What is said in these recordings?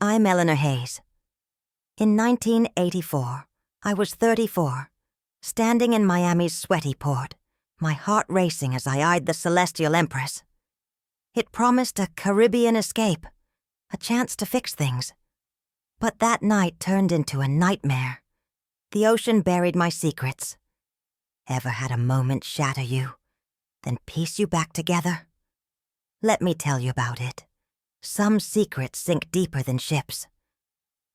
I'm Eleanor Hayes. In 1984, I was 34, standing in Miami's sweaty port, my heart racing as I eyed the Celestial Empress. It promised a Caribbean escape, a chance to fix things. But that night turned into a nightmare. The ocean buried my secrets. Ever had a moment shatter you, then piece you back together? Let me tell you about it. Some secrets sink deeper than ships.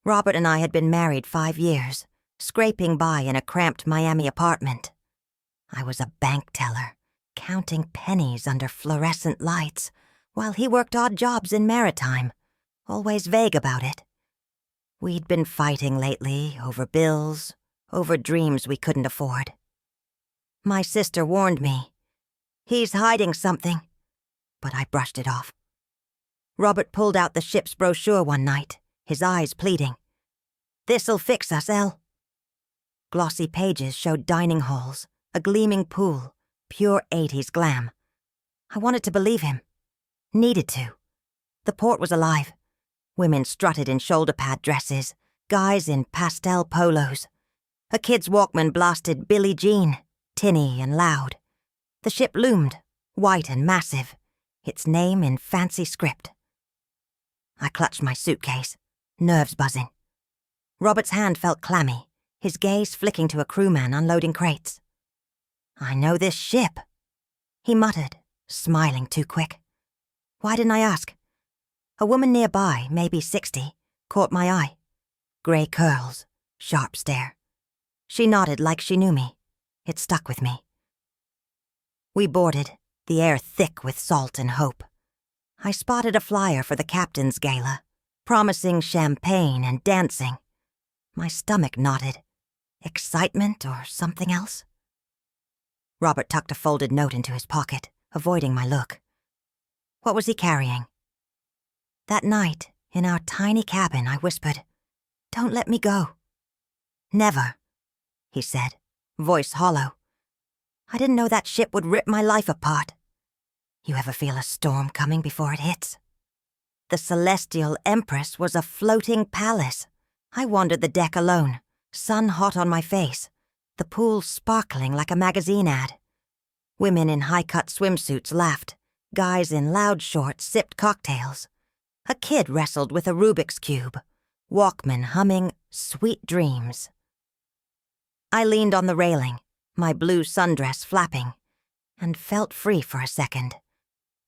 Robert and I had been married 5 years, scraping by in a cramped Miami apartment. I was a bank teller, counting pennies under fluorescent lights, while he worked odd jobs in maritime, always vague about it. We'd been fighting lately over bills, over dreams we couldn't afford. My sister warned me. He's hiding something. But I brushed it off. Robert pulled out the ship's brochure one night, his eyes pleading. "This'll fix us, Elle." Glossy pages showed dining halls, a gleaming pool, pure 80s glam. I wanted to believe him. Needed to. The port was alive. Women strutted in shoulder-pad dresses, guys in pastel polos. A kid's Walkman blasted Billie Jean, tinny and loud. The ship loomed, white and massive, its name in fancy script. I clutched my suitcase, nerves buzzing. Robert's hand felt clammy, his gaze flicking to a crewman unloading crates. "I know this ship," he muttered, smiling too quick. Why didn't I ask? A woman nearby, maybe 60, caught my eye. Grey curls, sharp stare. She nodded like she knew me. It stuck with me. We boarded, the air thick with salt and hope. I spotted a flyer for the captain's gala, promising champagne and dancing. My stomach knotted. Excitement or something else? Robert tucked a folded note into his pocket, avoiding my look. What was he carrying? That night, in our tiny cabin, I whispered, "Don't let me go." "Never," he said, voice hollow. I didn't know that ship would rip my life apart. You ever feel a storm coming before it hits? The Celestial Empress was a floating palace. I wandered the deck alone, sun hot on my face, the pool sparkling like a magazine ad. Women in high-cut swimsuits laughed. Guys in loud shorts sipped cocktails. A kid wrestled with a Rubik's Cube. Walkman humming Sweet Dreams. I leaned on the railing, my blue sundress flapping, and felt free for a second.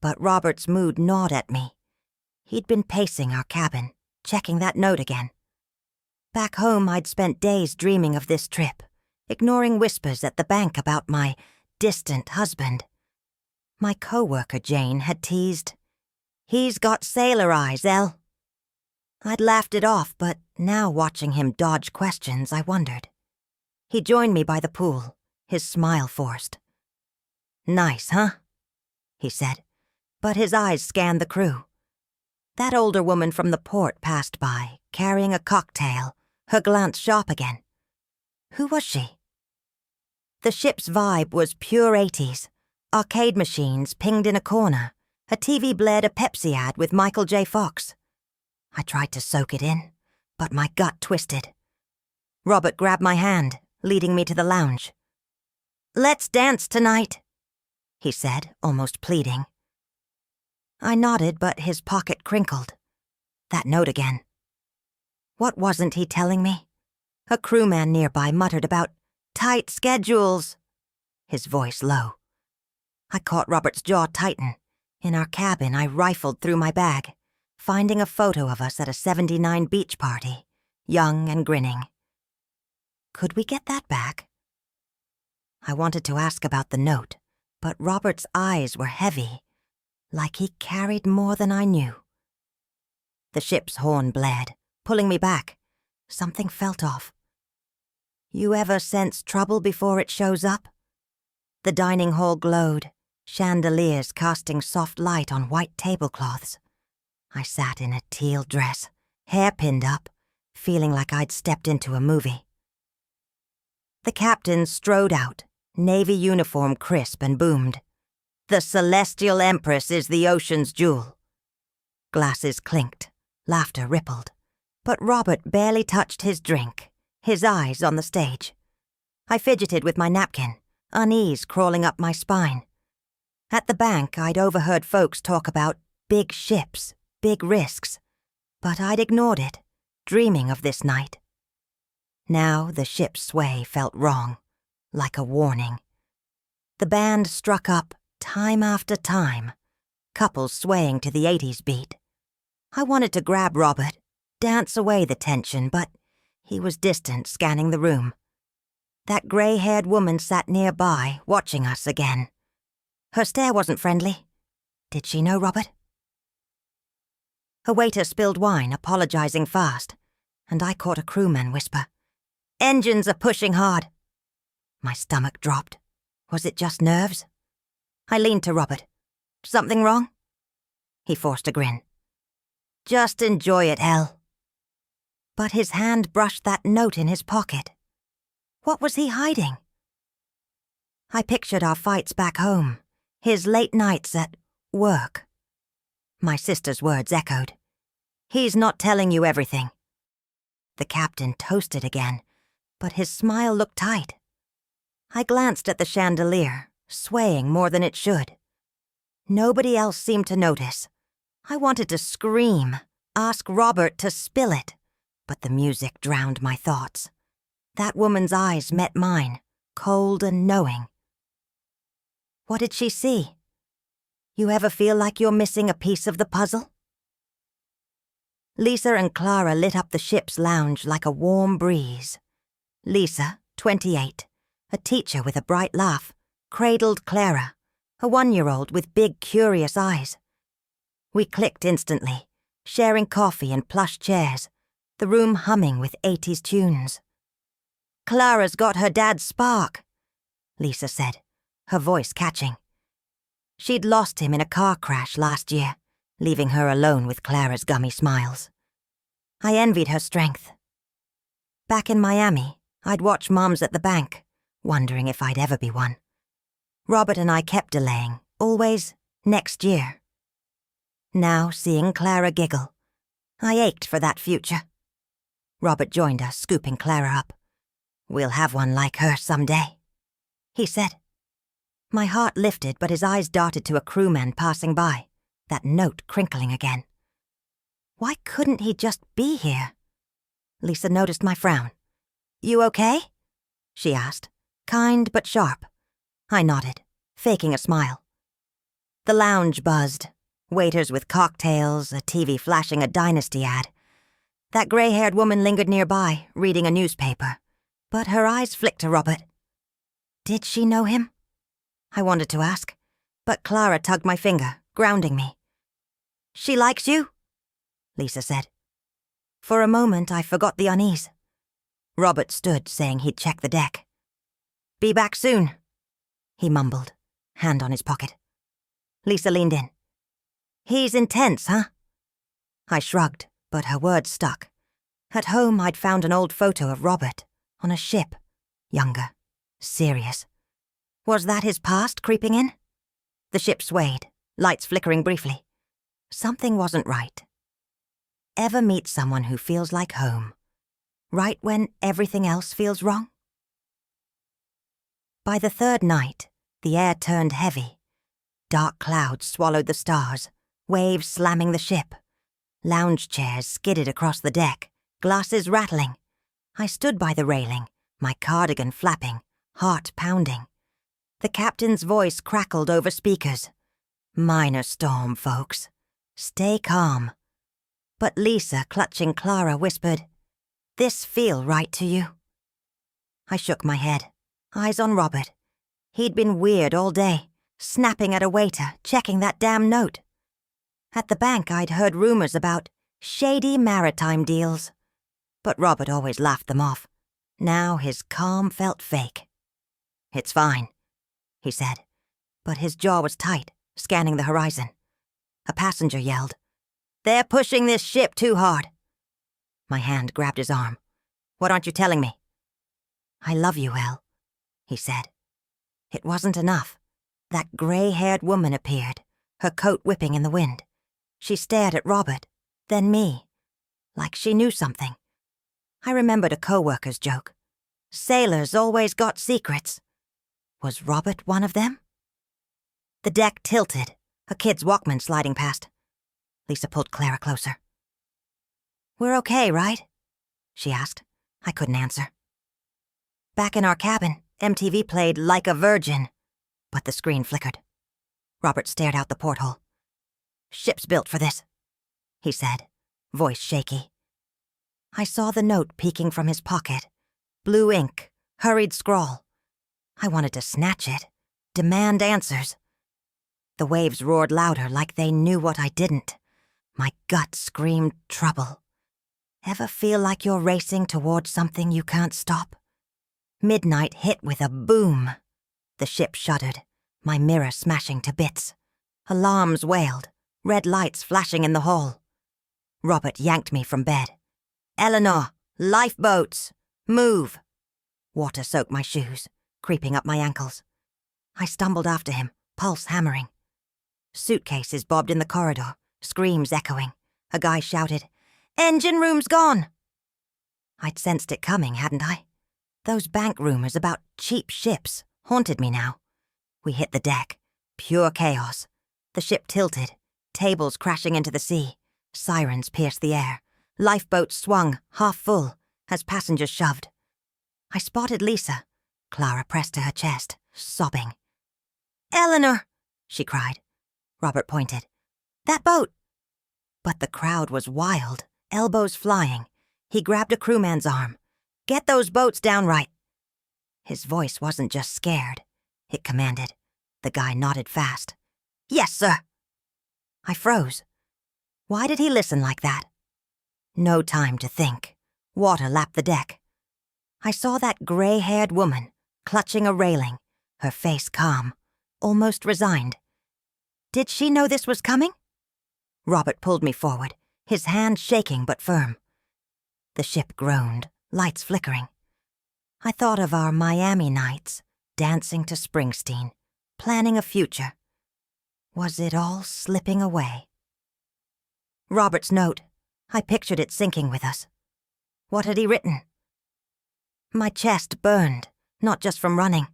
But Robert's mood gnawed at me. He'd been pacing our cabin, checking that note again. Back home, I'd spent days dreaming of this trip, ignoring whispers at the bank about my distant husband. My co-worker, Jane, had teased, "He's got sailor eyes, Elle." I'd laughed it off, but now watching him dodge questions, I wondered. He joined me by the pool, his smile forced. "Nice, huh?" he said, but his eyes scanned the crew. That older woman from the port passed by, carrying a cocktail, her glance sharp again. Who was she? The ship's vibe was pure 80s. Arcade machines pinged in a corner. A TV blared a Pepsi ad with Michael J. Fox. I tried to soak it in, but my gut twisted. Robert grabbed my hand, leading me to the lounge. "Let's dance tonight," he said, almost pleading. I nodded, but his pocket crinkled. That note again. What wasn't he telling me? A crewman nearby muttered about tight schedules, his voice low. I caught Robert's jaw tighten. In our cabin, I rifled through my bag, finding a photo of us at a '79 beach party, young and grinning. Could we get that back? I wanted to ask about the note, but Robert's eyes were heavy, like he carried more than I knew. The ship's horn blared, pulling me back. Something felt off. You ever sense trouble before it shows up? The dining hall glowed, chandeliers casting soft light on white tablecloths. I sat in a teal dress, hair pinned up, feeling like I'd stepped into a movie. The captain strode out, navy uniform crisp, and boomed. "The Celestial Empress is the ocean's jewel." Glasses clinked, laughter rippled. But Robert barely touched his drink, his eyes on the stage. I fidgeted with my napkin, unease crawling up my spine. At the bank, I'd overheard folks talk about big ships, big risks, but I'd ignored it, dreaming of this night. Now the ship's sway felt wrong, like a warning. The band struck up time after time, couples swaying to the 80s beat. I wanted to grab Robert, dance away the tension, but he was distant, scanning the room. That grey-haired woman sat nearby, watching us again. Her stare wasn't friendly. Did she know Robert? A waiter spilled wine, apologizing fast, and I caught a crewman whisper, "Engines are pushing hard." My stomach dropped. Was it just nerves? I leaned to Robert. "Something wrong?" He forced a grin. "Just enjoy it, hell." But his hand brushed that note in his pocket. What was he hiding? I pictured our fights back home, his late nights at work. My sister's words echoed. "He's not telling you everything." The captain toasted again, but his smile looked tight. I glanced at the chandelier, swaying more than it should. Nobody else seemed to notice. I wanted to scream, ask Robert to spill it, but the music drowned my thoughts. That woman's eyes met mine, cold and knowing. What did she see? You ever feel like you're missing a piece of the puzzle? Lisa and Clara lit up the ship's lounge like a warm breeze. Lisa, 28, a teacher with a bright laugh, cradled Clara, a 1-year-old with big, curious eyes. We clicked instantly, sharing coffee and plush chairs, the room humming with 80s tunes. "Clara's got her dad's spark," Lisa said, her voice catching. She'd lost him in a car crash last year, leaving her alone with Clara's gummy smiles. I envied her strength. Back in Miami, I'd watch moms at the bank, wondering if I'd ever be one. Robert and I kept delaying, always next year. Now, seeing Clara giggle, I ached for that future. Robert joined us, scooping Clara up. "We'll have one like her someday," he said. My heart lifted, but his eyes darted to a crewman passing by, that note crinkling again. Why couldn't he just be here? Lisa noticed my frown. "You okay?" she asked, kind but sharp. I nodded, faking a smile. The lounge buzzed, waiters with cocktails, a TV flashing a Dynasty ad. That grey-haired woman lingered nearby, reading a newspaper, but her eyes flicked to Robert. Did she know him? I wanted to ask, but Clara tugged my finger, grounding me. "She likes you?" Lisa said. For a moment, I forgot the unease. Robert stood, saying he'd check the deck. "Be back soon," he mumbled, hand on his pocket. Lisa leaned in. "He's intense, huh?" I shrugged, but her words stuck. At home, I'd found an old photo of Robert, on a ship, younger, serious. Was that his past creeping in? The ship swayed, lights flickering briefly. Something wasn't right. Ever meet someone who feels like home, right when everything else feels wrong? By the third night, the air turned heavy. Dark clouds swallowed the stars, waves slamming the ship. Lounge chairs skidded across the deck, glasses rattling. I stood by the railing, my cardigan flapping, heart pounding. The captain's voice crackled over speakers. "Minor storm, folks. Stay calm." But Lisa, clutching Clara, whispered, "This feel right to you?" I shook my head, eyes on Robert. He'd been weird all day, snapping at a waiter, checking that damn note. At the bank, I'd heard rumors about shady maritime deals. But Robert always laughed them off. Now his calm felt fake. "It's fine," he said, but his jaw was tight, scanning the horizon. A passenger yelled, "They're pushing this ship too hard." My hand grabbed his arm. "What aren't you telling me?" "I love you, Elle," he said. It wasn't enough. That grey-haired woman appeared, her coat whipping in the wind. She stared at Robert, then me. like she knew something. I remembered a co-worker's joke. Sailors always got secrets. Was Robert one of them? The deck tilted, a kid's Walkman sliding past. Lisa pulled Clara closer. "We're okay, right?" she asked. I couldn't answer. Back in our cabin, MTV played Like a Virgin, but the screen flickered. Robert stared out the porthole. "Ship's built for this," he said, voice shaky. I saw the note peeking from his pocket. Blue ink, hurried scrawl. I wanted to snatch it, demand answers. The waves roared louder like they knew what I didn't. My gut screamed trouble. Ever feel like you're racing towards something you can't stop? Midnight hit with a boom. The ship shuddered, my mirror smashing to bits. Alarms wailed, red lights flashing in the hall. Robert yanked me from bed. "Eleanor, lifeboats! Move!" Water soaked my shoes, creeping up my ankles. I stumbled after him, pulse hammering. Suitcases bobbed in the corridor, screams echoing. A guy shouted, "Engine room's gone!" I'd sensed it coming, hadn't I? Those bank rumors about cheap ships haunted me now. We hit the deck. Pure chaos. The ship tilted, tables crashing into the sea. Sirens pierced the air. Lifeboats swung, half full, as passengers shoved. I spotted Lisa. Clara pressed to her chest, sobbing. "Eleanor!" she cried. Robert pointed. "That boat!" But the crowd was wild, elbows flying. He grabbed a crewman's arm. "Get those boats down right." His voice wasn't just scared. It commanded. The guy nodded fast. "Yes, sir." I froze. Why did he listen like that? No time to think. Water lapped the deck. I saw that gray-haired woman, clutching a railing, her face calm, almost resigned. Did she know this was coming? Robert pulled me forward, his hand shaking but firm. The ship groaned, lights flickering. I thought of our Miami nights, dancing to Springsteen, planning a future. Was it all slipping away? Robert's note. I pictured it sinking with us. What had he written? My chest burned, not just from running.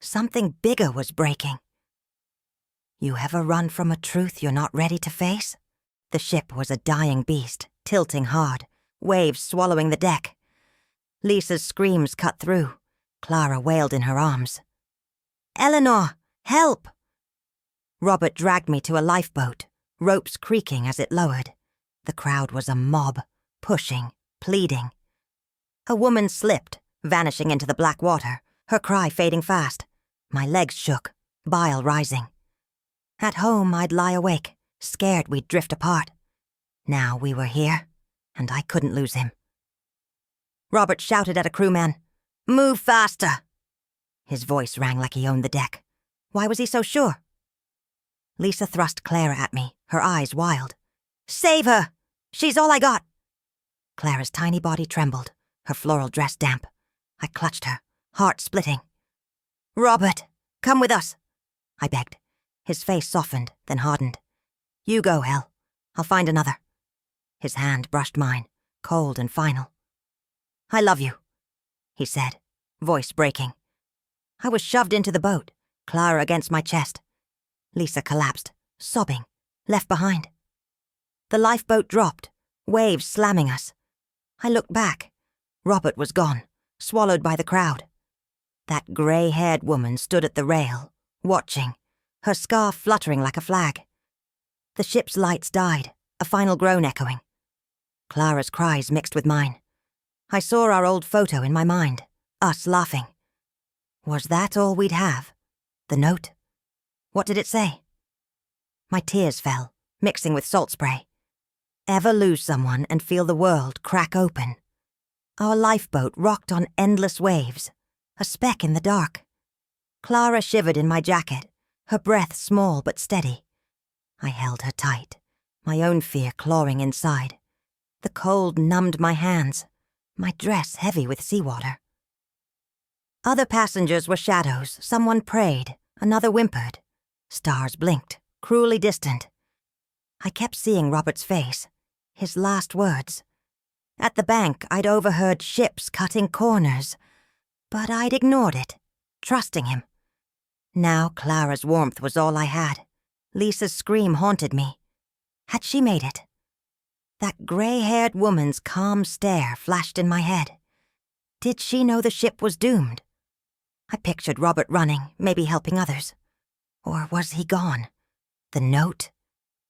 Something bigger was breaking. You ever run from a truth you're not ready to face? The ship was a dying beast, tilting hard, waves swallowing the deck. Lisa's screams cut through. Clara wailed in her arms. "Eleanor, help!" Robert dragged me to a lifeboat, ropes creaking as it lowered. The crowd was a mob, pushing, pleading. A woman slipped, vanishing into the black water, her cry fading fast. My legs shook, bile rising. At home, I'd lie awake, scared we'd drift apart. Now we were here, and I couldn't lose him. Robert shouted at a crewman, "Move faster!" His voice rang like he owned the deck. Why was he so sure? Lisa thrust Clara at me, her eyes wild. "Save her! She's all I got!" Clara's tiny body trembled, her floral dress damp. I clutched her, heart splitting. "Robert, come with us," I begged. His face softened, then hardened. "You go, Elle. I'll find another." His hand brushed mine, cold and final. "I love you," he said, voice breaking. I was shoved into the boat, Clara against my chest. Lisa collapsed, sobbing, left behind. The lifeboat dropped, waves slamming us. I looked back. Robert was gone, swallowed by the crowd. That gray-haired woman stood at the rail, watching, her scarf fluttering like a flag. The ship's lights died, a final groan echoing. Clara's cries mixed with mine. I saw our old photo in my mind, us laughing. Was that all we'd have? The note? What did it say? My tears fell, mixing with salt spray. Ever lose someone and feel the world crack open? Our lifeboat rocked on endless waves, a speck in the dark. Clara shivered in my jacket, her breath small but steady. I held her tight, my own fear clawing inside. The cold numbed my hands, my dress heavy with seawater. Other passengers were shadows. Someone prayed, another whimpered. Stars blinked, cruelly distant. I kept seeing Robert's face, his last words, At the bank, I'd overheard ships cutting corners, but I'd ignored it, trusting him. Now Clara's warmth was all I had. Lisa's scream haunted me. Had she made it? That grey-haired woman's calm stare flashed in my head. Did she know the ship was doomed? I pictured Robert running, maybe helping others. Or was he gone? The note?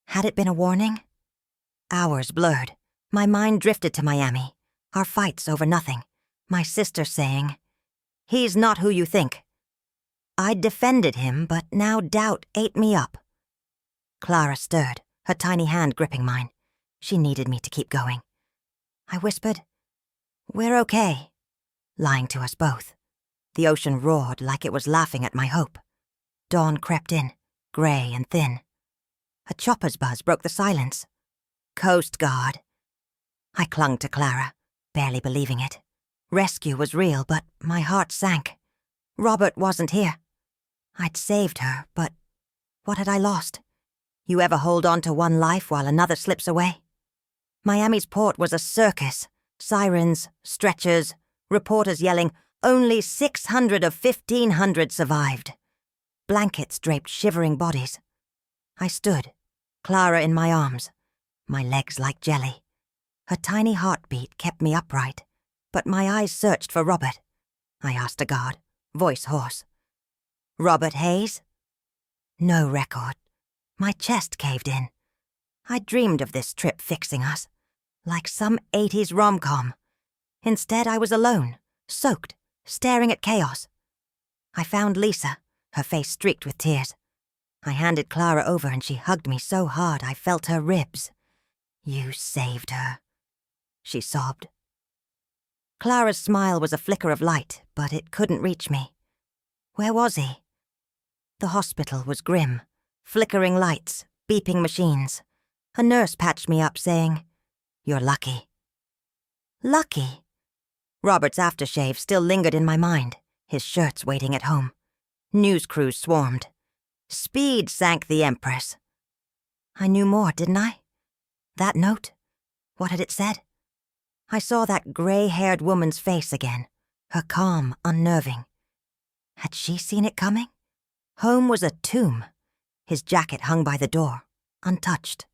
Had it been a warning? Hours blurred. My mind drifted to Miami. Our fights over nothing. My sister saying, "He's not who you think." I'd defended him, but now doubt ate me up. Clara stirred, her tiny hand gripping mine. She needed me to keep going. I whispered, "We're okay," lying to us both. The ocean roared like it was laughing at my hope. Dawn crept in, grey and thin. A chopper's buzz broke the silence. Coast Guard. I clung to Clara, barely believing it. Rescue was real, but my heart sank. Robert wasn't here. I'd saved her, but what had I lost? You ever hold on to one life while another slips away? Miami's port was a circus. Sirens, stretchers, reporters yelling, "Only 600 of 1,500 survived." Blankets draped shivering bodies. I stood, Clara in my arms, my legs like jelly. Her tiny heartbeat kept me upright, but my eyes searched for Robert. I asked a guard, voice hoarse. "Robert Hayes?" No record. My chest caved in. I dreamed of this trip fixing us, like some 80s rom-com. Instead, I was alone, soaked, staring at chaos. I found Lisa, her face streaked with tears. I handed Clara over and she hugged me so hard I felt her ribs. "You saved her," she sobbed. Clara's smile was a flicker of light, but it couldn't reach me. Where was he? The hospital was grim. Flickering lights, beeping machines. A nurse patched me up, saying, "You're lucky." Lucky? Robert's aftershave still lingered in my mind, his shirts waiting at home. News crews swarmed. Speed sank the Empress. I knew more, didn't I? That note? What had it said? I saw that grey-haired woman's face again, her calm, unnerving. Had she seen it coming? Home was a tomb. His jacket hung by the door, untouched.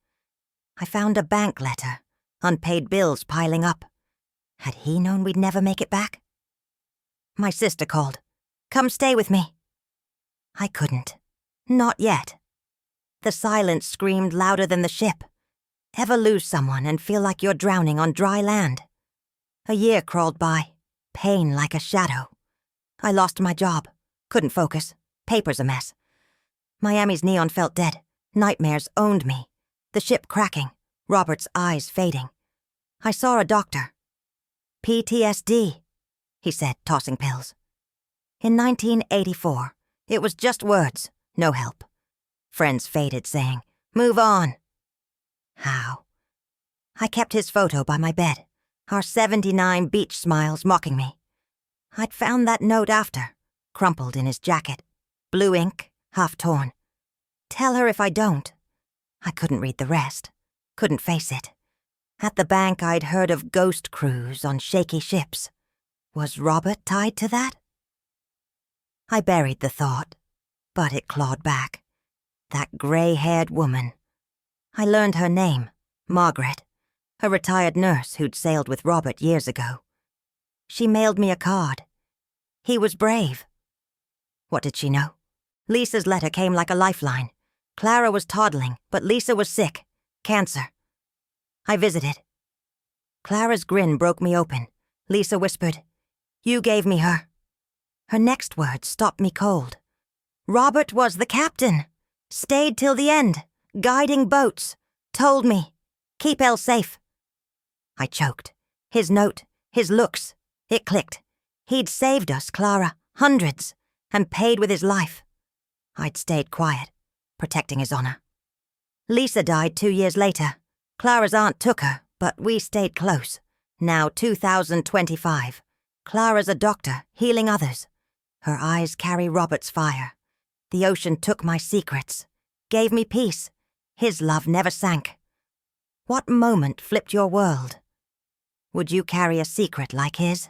I found a bank letter, unpaid bills piling up. Had he known we'd never make it back? My sister called. "Come stay with me." I couldn't. Not yet. The silence screamed louder than the ship. Ever lose someone and feel like you're drowning on dry land? A year crawled by, pain like a shadow. I lost my job, couldn't focus, papers a mess. Miami's neon felt dead. Nightmares owned me. The ship cracking, Robert's eyes fading. I saw a doctor. "PTSD," he said, tossing pills. In 1984, it was just words, no help. Friends faded, saying, "Move on." How? I kept his photo by my bed, our 79 beach smiles mocking me. I'd found that note after, crumpled in his jacket, blue ink, half torn. Tell her if I don't. I couldn't read the rest, couldn't face it. At the bank, I'd heard of ghost crews on shaky ships. Was Robert tied to that? I buried the thought, but it clawed back. That grey-haired woman. I learned her name, Margaret, a retired nurse who'd sailed with Robert years ago. She mailed me a card. He was brave. What did she know? Lisa's letter came like a lifeline. Clara was toddling, but Lisa was sick. Cancer. I visited. Clara's grin broke me open. Lisa whispered, "You gave me her." Her next words stopped me cold. "Robert was the captain. Stayed till the end, guiding boats. Told me, keep Elle safe." I choked. His note, his looks. It clicked. He'd saved us, Clara, hundreds, and paid with his life. I'd stayed quiet, protecting his honor. Lisa died 2 years later. Clara's aunt took her, but we stayed close. Now 2025. Clara's a doctor, healing others. Her eyes carry Robert's fire. The ocean took my secrets, gave me peace. His love never sank. What moment flipped your world? Would you carry a secret like his?